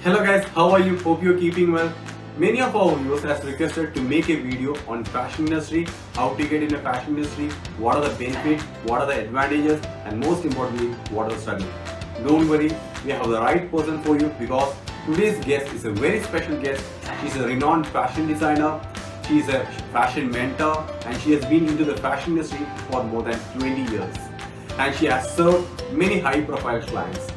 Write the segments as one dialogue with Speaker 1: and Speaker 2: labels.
Speaker 1: Hello guys, how are you? Hope you're keeping well. Many of our viewers has requested to make a video on fashion industry, how to get in the fashion industry, what are the benefits, what are the advantages, and most importantly, what are the struggles. Don't worry, we have the right person for you because today's guest is a very special guest. She's a renowned fashion designer, she's a fashion mentor, and she has been into the fashion industry for more than 20 years. And she has served many high-profile clients.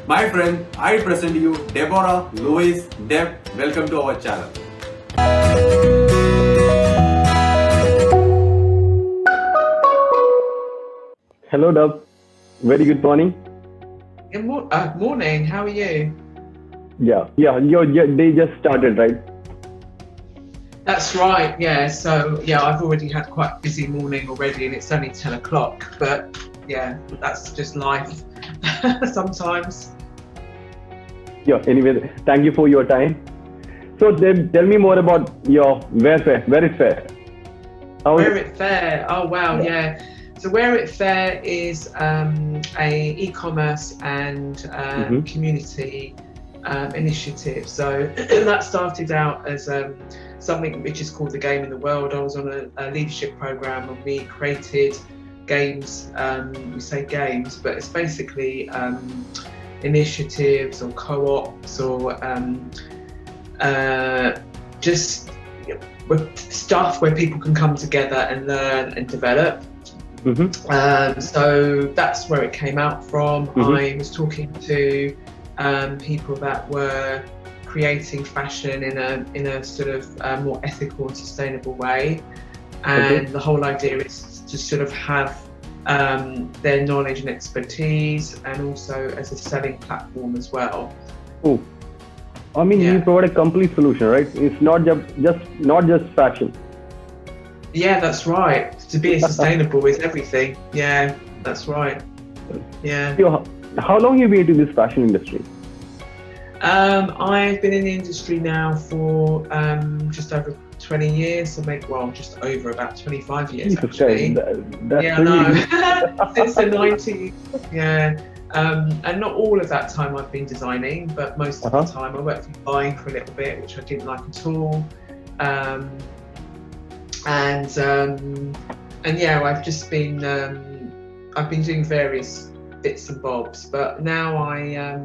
Speaker 1: My friend, I present you Deborah Lewis. Deb, welcome to our channel.
Speaker 2: Hello, Dub. Very good morning.
Speaker 3: Good morning. How are you?
Speaker 2: Yeah. Your day just started, right?
Speaker 3: That's right. Yeah. So I've already had quite a busy morning already, and it's only 10 o'clock. But yeah, that's just life. Sometimes.
Speaker 2: Yeah. Anyway, thank you for your time. So, Deb, tell me more about your Wear It Fair.
Speaker 3: Wear It Fair. Oh wow. Yeah. So Wear It Fair is a e-commerce and community initiative. So that started out as something which is called the Game in the World. I was on a leadership program and we created games. We say games, but it's basically initiatives or co-ops or just stuff where people can come together and learn and develop. So that's where it came out from. I was talking to people that were creating fashion in a sort of more ethical and sustainable way, and the whole idea is to sort of have their knowledge and expertise, and also as a selling platform as well.
Speaker 2: Oh, I mean, you provide a complete solution, right? It's not just fashion.
Speaker 3: Yeah, that's right. To be sustainable is everything. Yeah, that's right. Yeah.
Speaker 2: So, how long have you been into this fashion industry?
Speaker 3: I've been in the industry now for just over 20 years, so just over about 25 years actually.
Speaker 2: That's
Speaker 3: yeah,
Speaker 2: really
Speaker 3: no. Since the 90s. Yeah. And not all of that time I've been designing, but most of the time I worked for buying for a little bit, which I didn't like at all. And yeah, I've just been doing various bits and bobs, but now I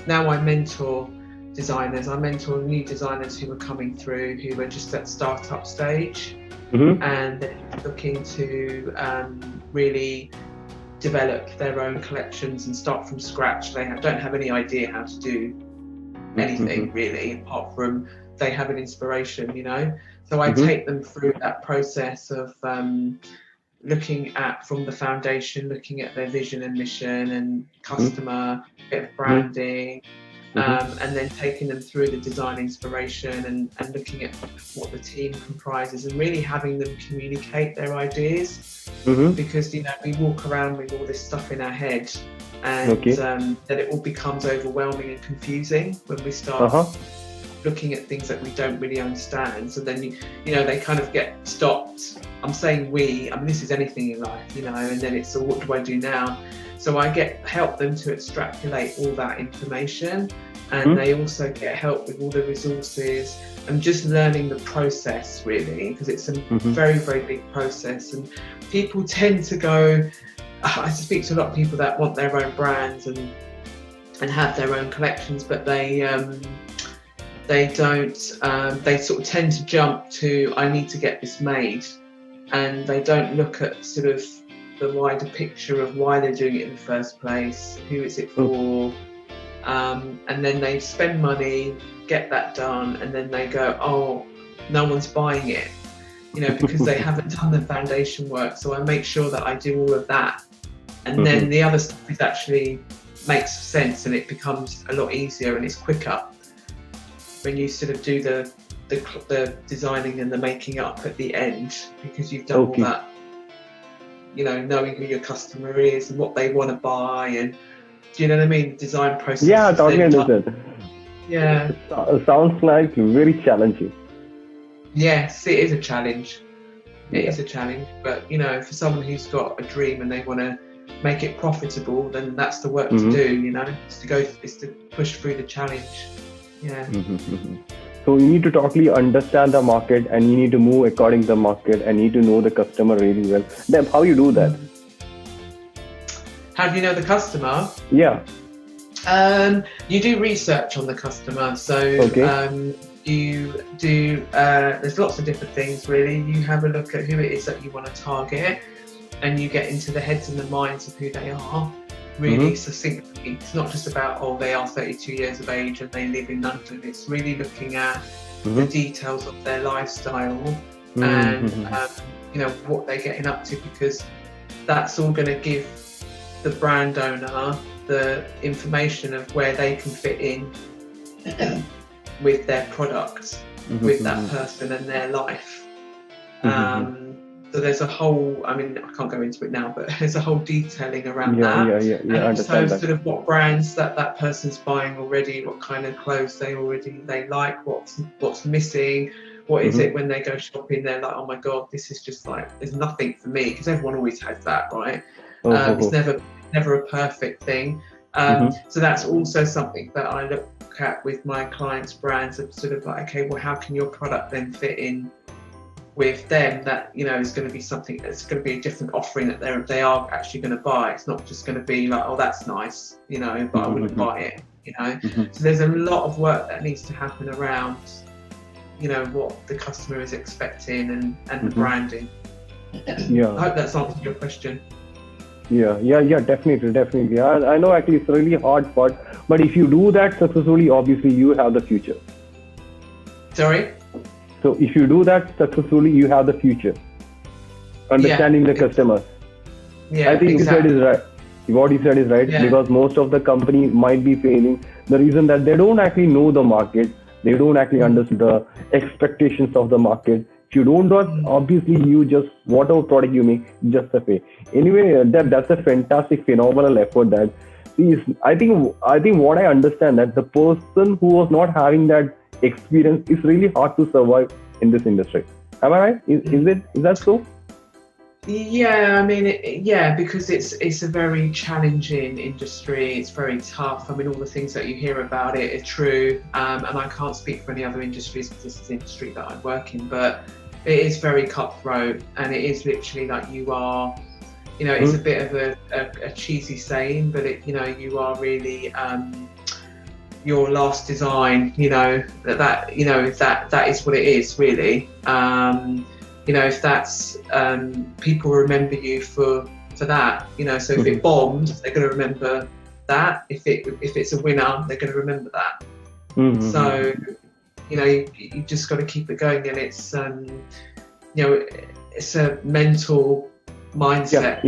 Speaker 3: mentor designers. I mentor new designers who are coming through, who are just at startup stage, and they're looking to really develop their own collections and start from scratch. They don't have any idea how to do anything really, apart from they have an inspiration, So I take them through that process of looking at from the foundation, looking at their vision and mission and customer, bit of branding, and then taking them through the design inspiration and looking at what the team comprises and really having them communicate their ideas, because we walk around with all this stuff in our head, and then it all becomes overwhelming and confusing when we start looking at things that we don't really understand. So then they kind of get stopped. I'm saying this is anything in life, and then it's, so what do I do now? So I help them to extrapolate all that information, and they also get help with all the resources and just learning the process really, because it's a very, very big process. And people tend to go, I speak to a lot of people that want their own brands and have their own collections, but they don't, they sort of tend to jump to, I need to get this made, and they don't look at sort of the wider picture of why they're doing it in the first place, who is it for, and then they spend money, get that done, and then they go, oh, no one's buying it, because they haven't done the foundation work. So I make sure that I do all of that, and then the other stuff is actually makes sense, and it becomes a lot easier and it's quicker when you sort of do the designing and the making up at the end, because you've done all that, knowing who your customer is and what they want to buy, and do you know what I mean? The design process.
Speaker 2: Yeah, totally understand.
Speaker 3: Yeah.
Speaker 2: It sounds like very challenging.
Speaker 3: Yes, it is a challenge. It is a challenge, but for someone who's got a dream and they want to make it profitable, then that's the work to do. It's to push through the challenge. Yeah.
Speaker 2: So you need to totally understand the market, and you need to move according to the market, and you need to know the customer really well. Deb, how you do that?
Speaker 3: How do you know the customer?
Speaker 2: Yeah.
Speaker 3: You do research on the customer. So you do. There's lots of different things really. You have a look at who it is that you want to target, and you get into the heads and the minds of who they are. Really succinctly. It's not just about they are 32 years of age and they live in London. It's really looking at the details of their lifestyle and what they're getting up to, because that's all going to give the brand owner the information of where they can fit in with their product, with that person and their life. So there's a whole, I can't go into it now, but there's a whole detailing around that. And also sort of what brands that person's buying already, what kind of clothes they like, what's missing, what is it when they go shopping, they're like, oh my God, this is just like, there's nothing for me, because everyone always has that, right? It's never a perfect thing. So that's also something that I look at with my clients' brands, of sort of like, okay, well, how can your product then fit in with them, that is going to be something that's going to be a different offering that they are actually going to buy. It's not just going to be like, oh, that's nice, but I wouldn't buy it. So there's a lot of work that needs to happen around what the customer is expecting and the branding. I hope that's answered your question. Definitely. I know actually it's a really hard part, but if you do that successfully, obviously you have the future. Sorry? So if you do that successfully, you have the future. Understanding the customer. I think you said is right. What you said is right, because most of the company might be failing. The reason that they don't actually know the market, they don't actually understand the expectations of the market. If you don't do it, obviously you just, whatever product you make, just a pay. Anyway, that's a fantastic, phenomenal effort that is, I think what I understand, that the person who was not having that experience, is really hard to survive in this industry. Am I right? Is that so? Yeah, because it's a very challenging industry. It's very tough. All the things that you hear about it are true, and I can't speak for any other industries because this is the industry that I work in, but it is very cutthroat, and it is literally like you are, it's a bit of a cheesy saying, but you are really your last design, that is what it is really. If that's people remember you for that, so if it bombs, they're going to remember that. If it's a winner, they're going to remember that. So you just got to keep it going, and it's it's a mental mindset.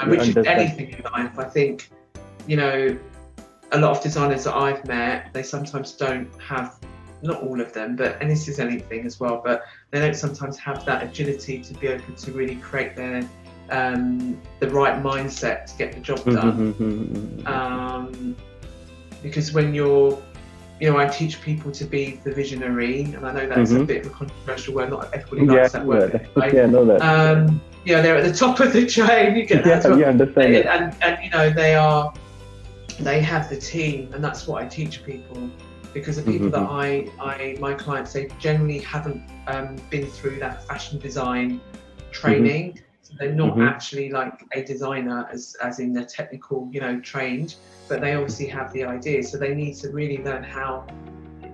Speaker 3: Which is anything in life. I think a lot of designers that I've met, they sometimes don't have, not all of them, and this is anything as well, but they don't sometimes have that agility to be able to really create their the right mindset to get the job done. Because when you're, I teach people to be the visionary, and I know that's a bit of a controversial word, not everybody likes that word. I know that. They're at the top of the chain, you get that. Understand and they have the team, and that's what I teach people, because the people that my clients, they generally haven't been through that fashion design training, so they're not actually like a designer as in the technical, trained, but they obviously have the ideas, so they need to really learn how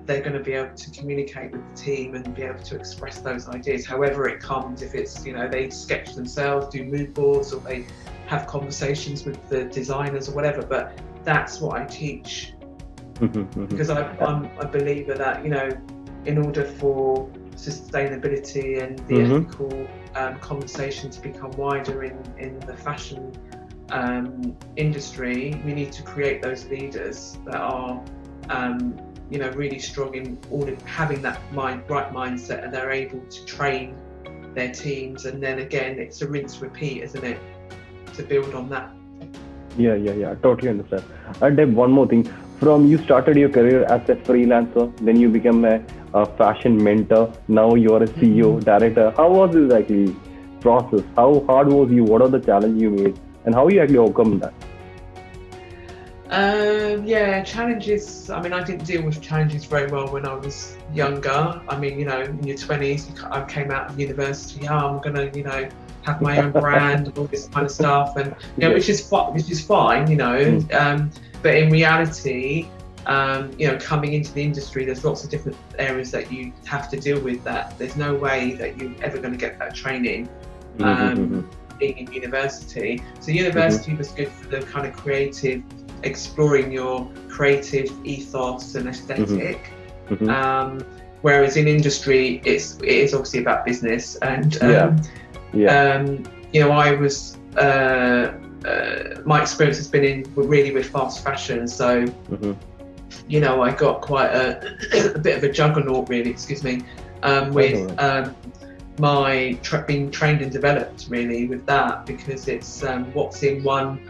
Speaker 3: they're going to be able to communicate with the team and be able to express those ideas, however it comes. If it's, they sketch themselves, do mood boards, or they have conversations with the designers or whatever, but that's what I teach, because I'm a believer that in order for sustainability and the ethical conversation to become wider in the fashion industry, we need to create those leaders that are really strong in having that right mindset, and they're able to train their teams, and then again it's a rinse repeat, isn't it, to build on that. I totally understand. And Deb, one more thing. From you started your career as a freelancer, then you become a fashion mentor. Now you are a CEO, director. How was this actually process? How hard was you? What are the challenges you made, and how you actually overcome that? Yeah, challenges. I mean, I didn't deal with challenges very well when I was younger. I mean, you know, in your 20s, I came out of university. Oh, I'm gonna, you know, have my own brand and all this kind of stuff, and you know, which is fine, you know. But in reality, you know, coming into the industry, there's lots of different areas that you have to deal with. That there's no way that you're ever going to get that training. Being in university, so university was good for the kind of creative, exploring your creative ethos and aesthetic. Whereas in industry, it is obviously about business, and you know, I was my experience has been really with fast fashion, so you know, I got quite a bit of a juggernaut, really, excuse me, with my being trained and developed really with that, because it's what's in one,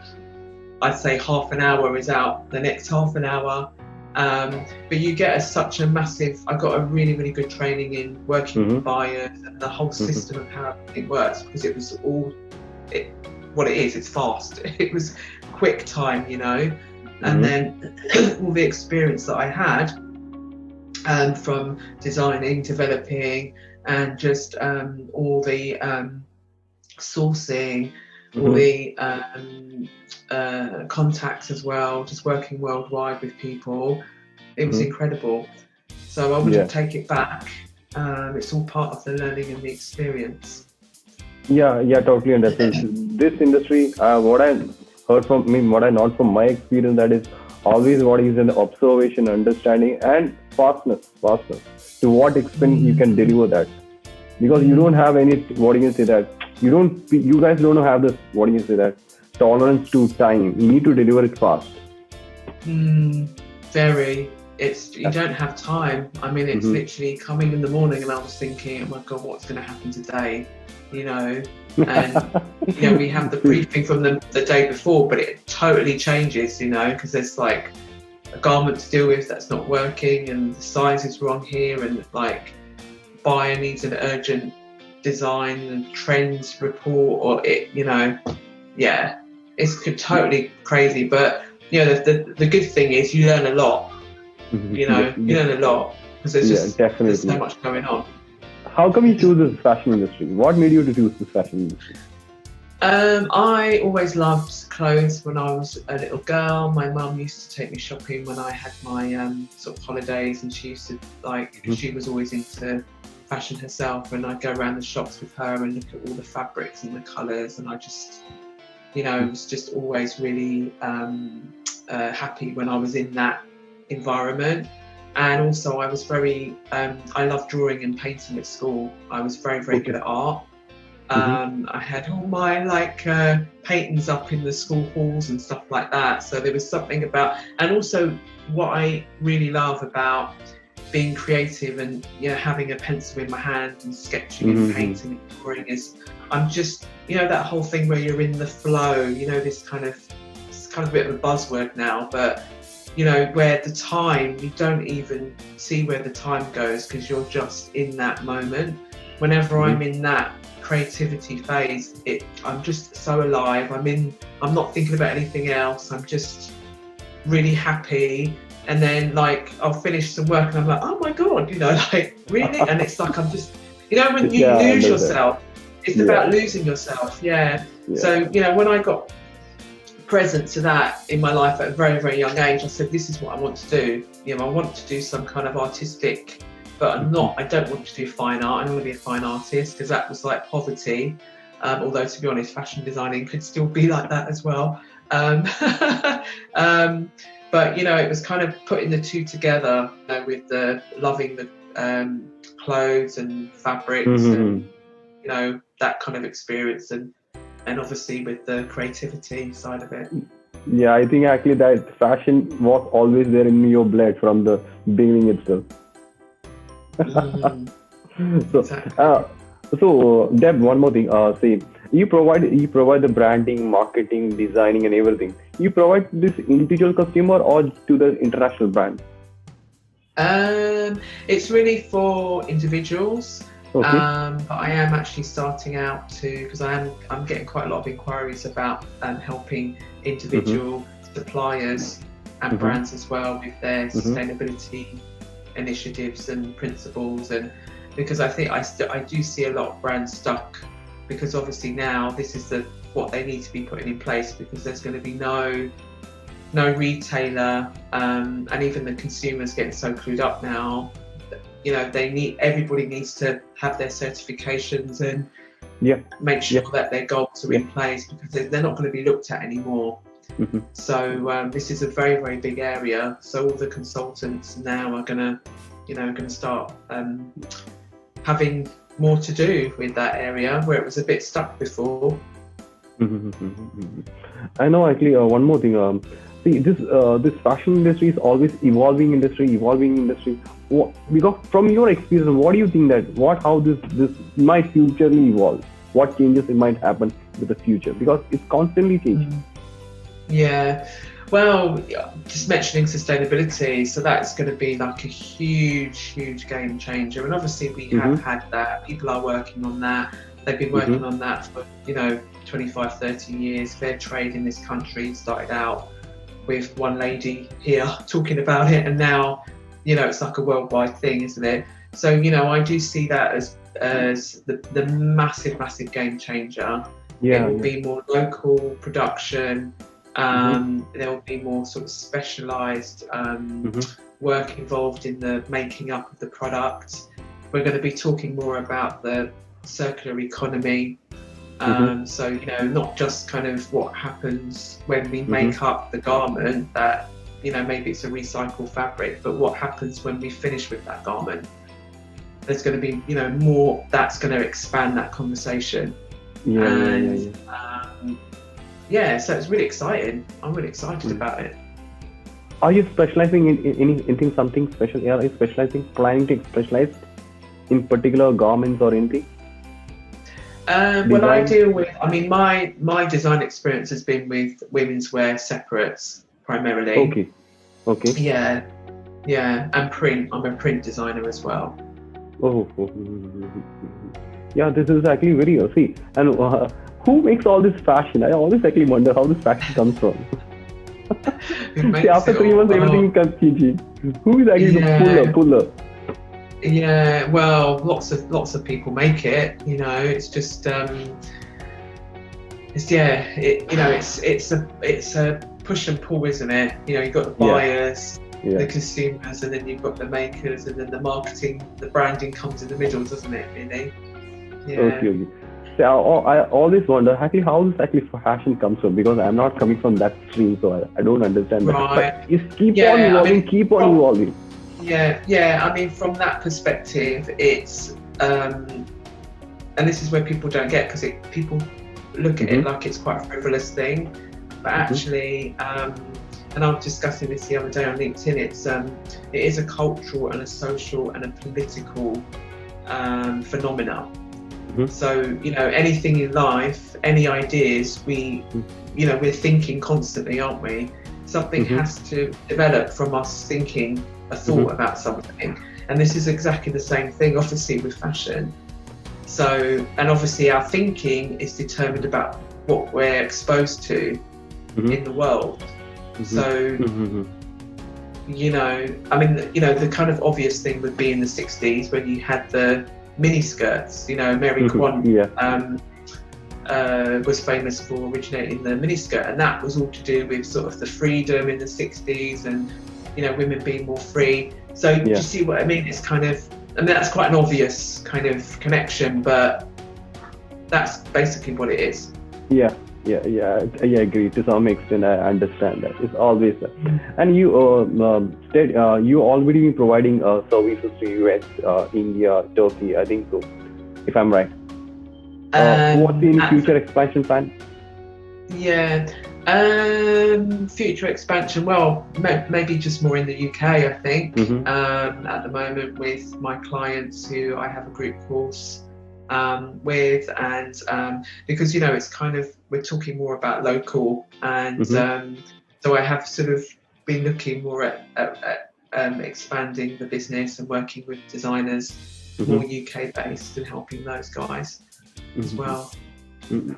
Speaker 3: I'd say half an hour is out the next half an hour, but you get such a massive, I got a really good training in working with buyers and the whole system of how it works, because it was all what it is, it's fast. It was quick time, you know. And then all the experience that I had from designing, developing, and just all the sourcing, all the contacts as well, just working worldwide with people, it was incredible. So I wouldn't take it back. It's all part of the learning and the experience.
Speaker 2: Yeah, totally understand. This industry, what I heard from me, what I know from my experience, that is always what is an observation, understanding, and fastness. To what extent you can deliver that, because you don't have any, what do you say that, you guys don't have this, what do you say that, tolerance to time. You need to deliver it fast.
Speaker 3: Very. You don't have time. I mean, it's literally coming in the morning and I was thinking, oh my God, what's going to happen today? You know, and you know, we have the briefing from the day before, but it totally changes, you know, because there's like a garment to deal with that's not working, and the size is wrong here, and like buyer needs an urgent design and trends report, or it, you know, it's totally crazy. But you know, the good thing is you learn a lot. You know, you learn a lot because there's so much going on.
Speaker 2: How come you choose this fashion industry? What made you to choose this fashion industry?
Speaker 3: I always loved clothes when I was a little girl. My mum used to take me shopping when I had my sort of holidays, and she used to she was always into fashion herself, and I'd go around the shops with her and look at all the fabrics and the colours, and I just, you know, was just always really happy when I was in that environment. And also I was very I loved drawing and painting at school. I was very good at art. I had all my paintings up in the school halls and stuff like that, so there was something about, and also what I really love about being creative and, you know, having a pencil in my hand and sketching and painting and drawing is, I'm just, you know, that whole thing where you're in the flow, you know, it's kind of a bit of a buzzword now, but you know, where the time, you don't even see where the time goes because you're just in that moment. Whenever I'm in that creativity phase, I'm just so alive. I'm not thinking about anything else. I'm just really happy. And then like I'll finish some work and I'm like, oh my God, you know, like really? And it's like I'm just, you know, when you lose yourself, it's about losing yourself. So, you know, when I got present to that in my life at a very young age, I said, this is what I want to do. You know, I want to do some kind of artistic, but I don't want to do fine art. I don't want to be a fine artist because that was like poverty. Although to be honest, fashion designing could still be like that as well. But you know, it was kind of putting the two together, you know, with the loving the clothes and fabrics and, you know, that kind of experience, and obviously with the creativity side of it.
Speaker 2: Yeah, I think actually that fashion was always there in your blood from the beginning itself. So Deb, one more thing. Say you provide the branding, marketing, designing, and everything. You provide this individual customer or to the international brand?
Speaker 3: It's really for individuals.
Speaker 2: Okay.
Speaker 3: But I am actually starting out because I'm getting quite a lot of inquiries about helping individual suppliers and
Speaker 2: Mhm.
Speaker 3: brands as well with their
Speaker 2: Mhm.
Speaker 3: sustainability initiatives and principles. And because I think I do see a lot of brands stuck, because obviously now this is what they need to be putting in place, because there's going to be no retailer, and even the consumers getting so clued up now. You know, everybody needs to have their certifications and
Speaker 2: Yeah.
Speaker 3: make sure
Speaker 2: Yeah.
Speaker 3: that their goals are in place, because they're not going to be looked at anymore.
Speaker 2: Mhm.
Speaker 3: So this is a very, very big area. So all the consultants now are going to start having more to do with that area where it was a bit stuck before.
Speaker 2: I know. Actually, one more thing. See, this fashion industry is always evolving industry. Because from your experience, what do you think how this might futurely evolve? What changes it might happen with the future? Because it's constantly changing.
Speaker 3: Yeah. Well, just mentioning sustainability, so that's going to be like a huge game changer. And obviously we have had that. People are working on that. They've been working on that for 25, 30 years. Fair trade in this country started out with one lady here talking about it, and now it's like a worldwide thing, isn't it? So I do see that as the massive game changer. It will be more local production. There will be more sort of specialised work involved in the making up of the product. We're going to be talking more about the circular economy. So not just kind of what happens when we make up the garment, that maybe it's a recycled fabric, but what happens when we finish with that garment. There's going to be more that's going to expand that conversation. So it's really exciting. I'm really excited about it.
Speaker 2: Are you specializing in anything, something special? Are you planning to specialize in particular garments or anything?
Speaker 3: Well, I deal with. I mean, my design experience has been with women's wear separates primarily.
Speaker 2: Okay.
Speaker 3: Yeah, and print. I'm a print designer as well.
Speaker 2: Yeah, this is actually very see. And who makes all this fashion? I always actually wonder how this fashion comes from. See, after 3 months, everything comes cheap. Who is actually the puller?
Speaker 3: Yeah, well, lots of people make it. It's just it's a push and pull, isn't it? You've got the buyers, the consumers, and then you've got the makers, and then the marketing, the branding comes in the middle, doesn't it? Really? Yeah.
Speaker 2: Okay. So I always wonder actually how this actually fashion comes from, because I'm not coming from that stream, so I don't understand that. But it's keep on evolving.
Speaker 3: Yeah. I mean, from that perspective, it's and this is where people don't get, because people look at it like it's quite a frivolous thing, but actually, and I was discussing this the other day on LinkedIn. It is a cultural and a social and a political phenomena. So anything in life, any ideas, we're thinking constantly, aren't we? Something has to develop from us thinking a thought about something, and this is exactly the same thing, obviously, with fashion. So, and obviously our thinking is determined about what we're exposed to in the world. So I mean, the kind of obvious thing would be in the 60s when you had the mini skirts. Mary Quant was famous for originating the mini skirt, and that was all to do with sort of the freedom in the 60s and women being more free. So do you see what I mean? It's kind of, I mean, that's quite an obvious kind of connection, but that's basically what it is.
Speaker 2: Yeah, I agree to some extent. I understand that it's always and you said you already been providing services to US, India, Turkey, I think so, if I'm right. What's the future expansion plan?
Speaker 3: Future expansion, well, maybe just more in the UK, I think. At the moment, with my clients who I have a group course with, and because it's kind of, we're talking more about local, and so I have sort of been looking more at expanding the business and working with designers more UK based and helping those guys as well.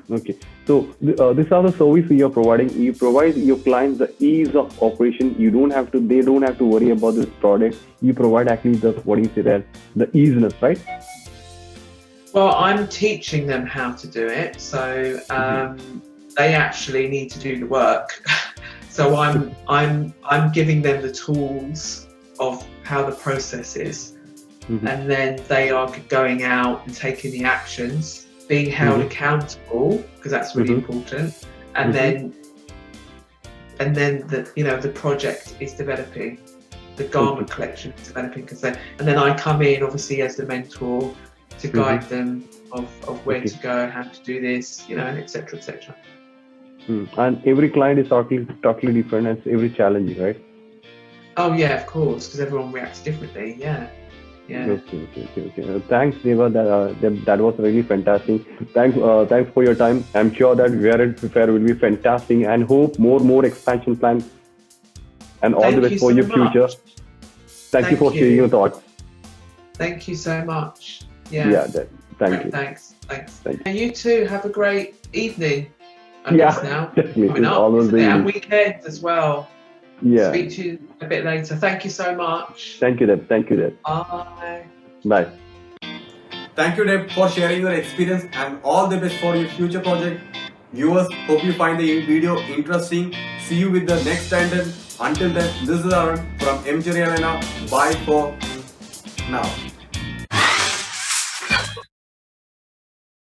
Speaker 2: Okay. So these are the service you're providing. You provide your clients the ease of operation. They don't have to worry about this product. You provide actually the, what do you say that, the easiness, right?
Speaker 3: Well, I'm teaching them how to do it, so they actually need to do the work. So I'm giving them the tools of how the process is, and then they are going out and taking the actions, being held accountable, because that's really important, and then the project is developing, the garment collection is developing, and then I come in obviously as the mentor to guide them of where to go, how to do this, etc., etc.
Speaker 2: And every client is totally different, and every challenging, right?
Speaker 3: Oh yeah, of course, because everyone reacts differently. Yeah.
Speaker 2: Okay. Thanks, Deva. That was really fantastic. Thanks for your time. I'm sure that Variant Fair will be fantastic, and hope more expansion plans. And all the best for your future. Thank you for sharing your thoughts.
Speaker 3: Thank you so much. Yeah.
Speaker 2: Yeah. Thank you.
Speaker 3: Thanks. And you too. Have a great evening. I guess now.
Speaker 2: Definitely.
Speaker 3: Coming up, and weekend as well.
Speaker 2: Yeah.
Speaker 3: Speak to you a bit later. Thank you so much.
Speaker 2: Thank you, Deb.
Speaker 3: Bye.
Speaker 2: Bye.
Speaker 1: Thank you, Deb, for sharing your experience, and all the best for your future project. Viewers, hope you find the video interesting. See you with the next content. Until then, this is Arun from MJ Arena. Bye for now.